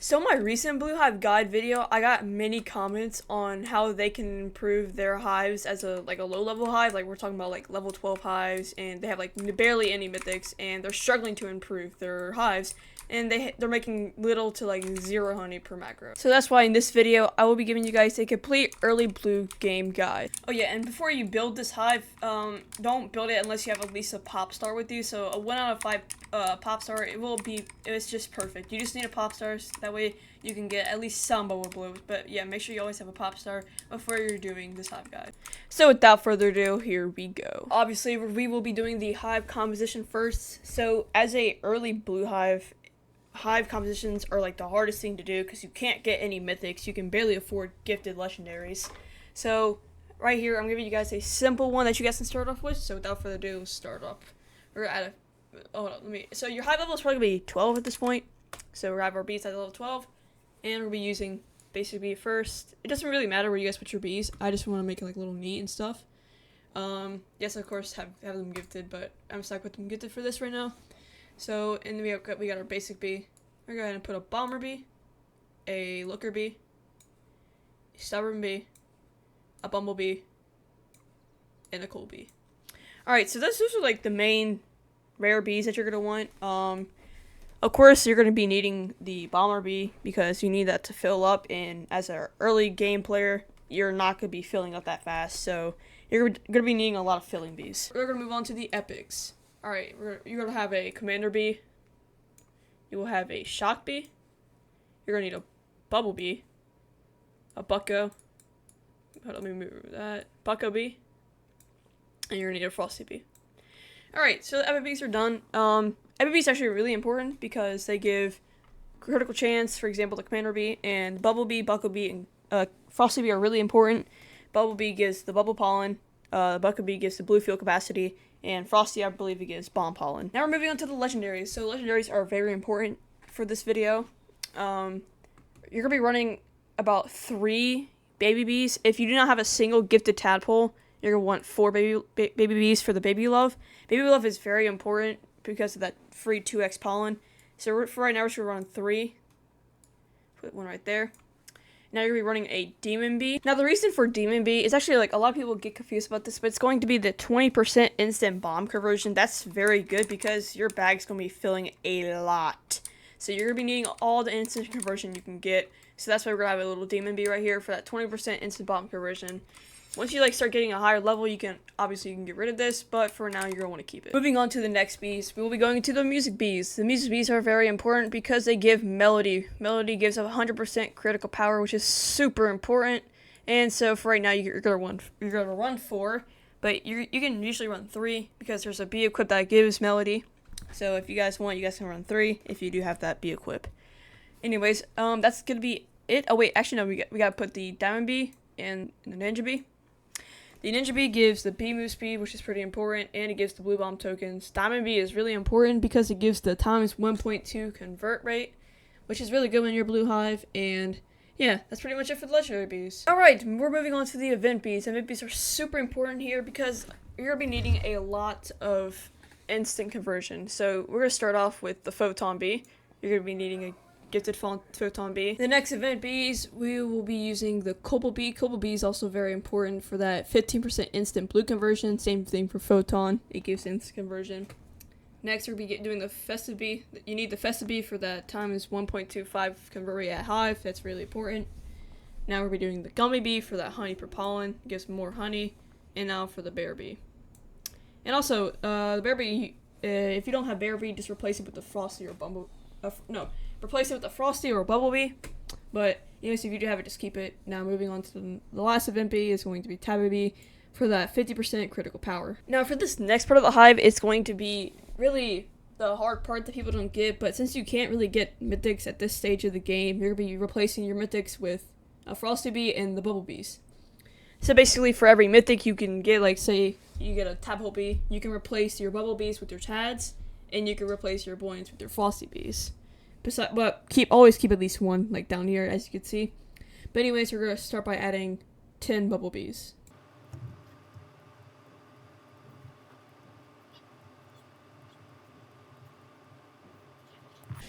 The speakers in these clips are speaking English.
So my recent Blue Hive guide video, I got many comments on how they can improve their hives as a low level hive. Like we're talking about like level 12 hives, and they have like barely any mythics, and they're struggling to improve their hives, and they're making little to like zero honey per macro. So that's why in this video I will be giving you guys a complete early blue game guide. Oh yeah, and before you build this hive, don't build it unless you have at least a pop star with you. So a 1 out of 5 pop star, it's just perfect. You just need a pop star, so that way you can get at least some bubble blows. But yeah, make sure you always have a pop star before you're doing this hive guide. So without further ado, here we go. Obviously, we will be doing the hive composition first. So as a early blue hive compositions are like the hardest thing to do because you can't get any mythics. You can barely afford gifted legendaries. So right here, I'm giving you guys a simple one that you guys can start off with. So without further ado, start up. We're at a so your hive level is probably gonna be 12 at this point. So we're have our bees at level 12, and we'll be using basic bee first. It doesn't really matter where you guys put your bees. I just want to make it like a little neat and stuff. Yes, of course have them gifted, but I'm stuck with them gifted for this right now. So and we got our basic bee. We're going to put a bomber bee, a looker bee, a stubborn bee, a bumblebee, and a coal bee. Alright, so those are like the main rare bees that you're going to want. Of course, you're going to be needing the bomber bee because you need that to fill up, and as an early game player, you're not going to be filling up that fast, so you're going to be needing a lot of filling bees. We're going to move on to the epics. Alright, you're going to have a commander bee. You will have a shock bee. You're going to need a bubble bee. A bucko. Let me move that. Bucko bee. And you're going to need a frosty bee. Alright, so the epic bees are done. Epic bees are actually really important because they give critical chance. For example, the commander bee and bubble bee, bucko bee, and frosty bee are really important. Bubble bee gives the bubble pollen. Bucko bee gives the blue field capacity. And Frosty, I believe it gives bomb pollen. Now we're moving on to the legendaries. So legendaries are very important for this video. You're going to be running about 3 baby bees. If you do not have a single gifted tadpole, you're going to want 4 baby bees for the baby love. Baby love is very important because of that free 2x pollen. So for right now, we're just going to run 3. Put one right there. Now you're going to be running a demon bee. Now the reason for demon bee is actually like a lot of people get confused about this, but it's going to be the 20% instant bomb conversion. That's very good because your bag's going to be filling a lot. So you're going to be needing all the instant conversion you can get. So that's why we're going to have a little demon bee right here for that 20% instant bomb conversion. Once you start getting a higher level, you can get rid of this, but for now you're going to want to keep it. Moving on to the next bees, we will be going into the music bees. The music bees are very important because they give melody. Melody gives 100% critical power, which is super important. And so for right now, you're going to run 4, but you can usually run 3 because there's a bee equip that gives melody. So if you guys want, you guys can run 3 if you do have that bee equip. Anyways, that's going to be it. Oh wait, actually no, we got to put the diamond bee and the ninja bee. The ninja bee gives the bee move speed, which is pretty important, and it gives the blue bomb tokens. Diamond bee is really important because it gives the times 1.2 convert rate, which is really good when you're blue hive. And yeah, that's pretty much it for the legendary bees. Alright, we're moving on to the event bees. Event bees are super important here because you're going to be needing a lot of instant conversion. So we're going to start off with the photon bee. You're going to be needing a gifted photon bee. The next event bees, we will be using the cobalt bee. Cobalt bee is also very important for that 15% instant blue conversion. Same thing for photon. It gives instant conversion. Next, we'll be doing the festive bee. You need the festive bee for that times 1.25 convert rate at hive. That's really important. Now we'll be doing the gummy bee for that honey per pollen. It gives more honey. And now for the bear bee. And also, the bear bee, if you don't have bear bee, just replace it with the frosty or bumble. Replace it with a frosty or a bumblebee. But anyways, if you do have it, just keep it. Now moving on to the last event bee is going to be tabby bee for that 50% critical power. Now for this next part of the hive, it's going to be really the hard part that people don't get. But since you can't really get mythics at this stage of the game, you're going to be replacing your mythics with a frosty bee and the bumblebees. So basically for every mythic you can get, like say you get a tadpole bee, you can replace your bumblebees with your tads, and you can replace your buoyants with your frosty bees. But always keep at least one, like down here, as you can see. But anyways, we're going to start by adding 10 bumblebees.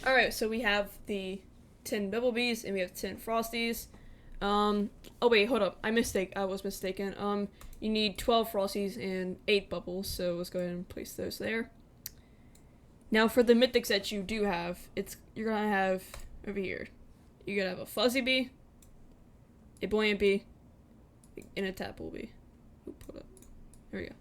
Alright, so we have the 10 bumblebees, and we have 10 frosties. Oh wait, hold up. I was mistaken. You need 12 frosties and 8 bubbles, so let's go ahead and place those there. Now for the mythics that you do have, you're gonna have over here. You're gonna have a fuzzy bee, a buoyant bee, and a tadpole bee. Hold up. There we go.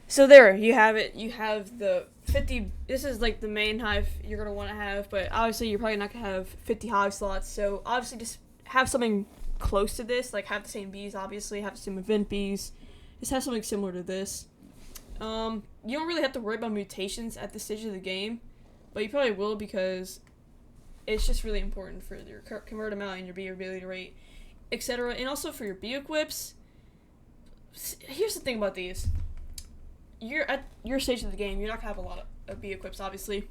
So there, you have it. You have the 50, this is like the main hive you're going to want to have, but obviously you're probably not going to have 50 hive slots, so obviously just have something close to this, like have the same bees, obviously, have the same event bees, just have something similar to this. You don't really have to worry about mutations at this stage of the game, but you probably will because it's just really important for your convert amount and your bee ability rate, etc. And also for your bee equips. Here's the thing about these. You're at your stage of the game, you're not gonna have a lot of bee equips, obviously.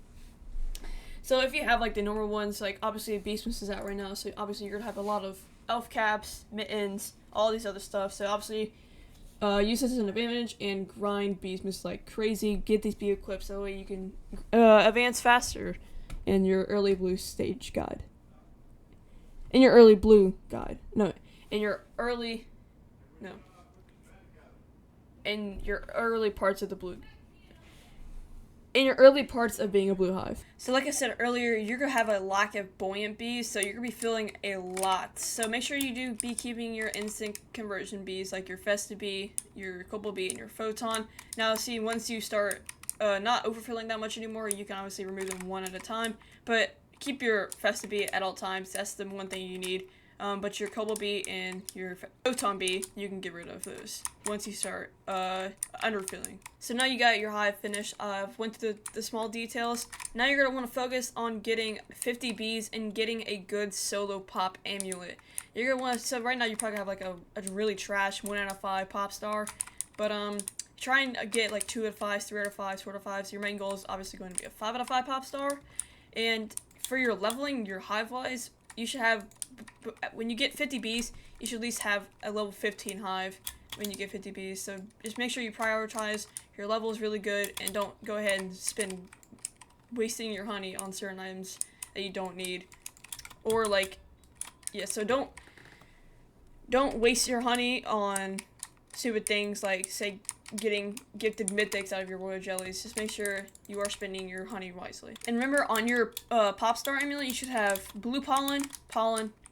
So if you have like the normal ones, like obviously Beastmas is out right now, so obviously you're gonna have a lot of elf caps, mittens, all these other stuff. So obviously, use this as an advantage and grind Beastmas like crazy. Get these bee equips so that way you can advance faster in your early blue stage guide. In your early blue guide, no, in your early, no. In your early parts of the blue. In your early parts of being a blue hive. So like I said earlier, you're going to have a lack of buoyant bees, so you're going to be filling a lot. So make sure you do beekeeping your instant conversion bees, like your Festa bee, your Cobble bee, and your Photon. Now see, once you start not overfilling that much anymore, you can obviously remove them one at a time, but keep your Festa bee at all times. That's the one thing you need. But your Cobble bee and your Photon bee, you can get rid of those once you start underfilling. So now you got your hive finished. I've went through the small details. Now you're going to want to focus on getting 50 bees and getting a good solo pop amulet. You're going to want to, so right now you probably have like a really trash 1 out of 5 pop star. But try and get like 2 out of 5, 3 out of 5, 4 out of 5. So your main goal is obviously going to be a 5 out of 5 pop star. And for your leveling, your hive wise, you should have, when you get 50 bees, you should at least have a level 15 hive when you get 50 bees. So just make sure you prioritize your levels really good and don't go ahead and spend wasting your honey on certain items that you don't need. Or like, yeah, so don't waste your honey on stupid things like, say, getting gifted mythics out of your royal jellies. Just make sure you are spending your honey wisely. And remember, on your pop star amulet, you should have blue pollen,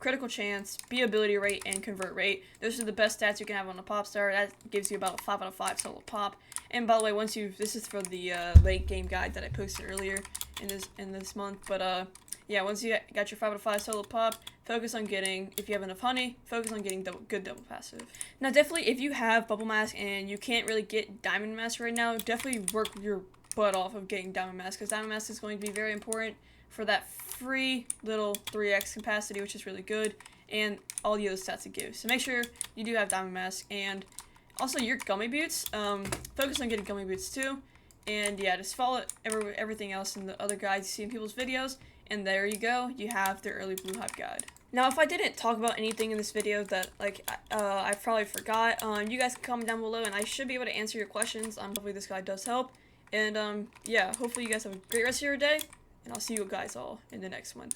critical chance, bee ability rate, and convert rate. Those are the best stats you can have on a pop star. That gives you about a 5 out of 5 solo pop. And by the way, this is for the late game guide that I posted earlier in this month. But yeah, once you got your 5 out of 5 solo pop, focus on getting, if you have enough honey, focus on getting good double passive. Now definitely, if you have bubble mask and you can't really get diamond mask right now, definitely work your butt off of getting diamond mask, because diamond mask is going to be very important for that free little 3x capacity, which is really good, and all the other stats it gives. So make sure you do have diamond mask. And also your gummy boots, focus on getting gummy boots too. And yeah, just follow everything else in the other guides you see in people's videos. And there you go, you have the early blue hive guide. Now, if I didn't talk about anything in this video that, like, I probably forgot, you guys can comment down below, and I should be able to answer your questions. Hopefully this guide does help. And, yeah, hopefully you guys have a great rest of your day, and I'll see you guys all in the next one.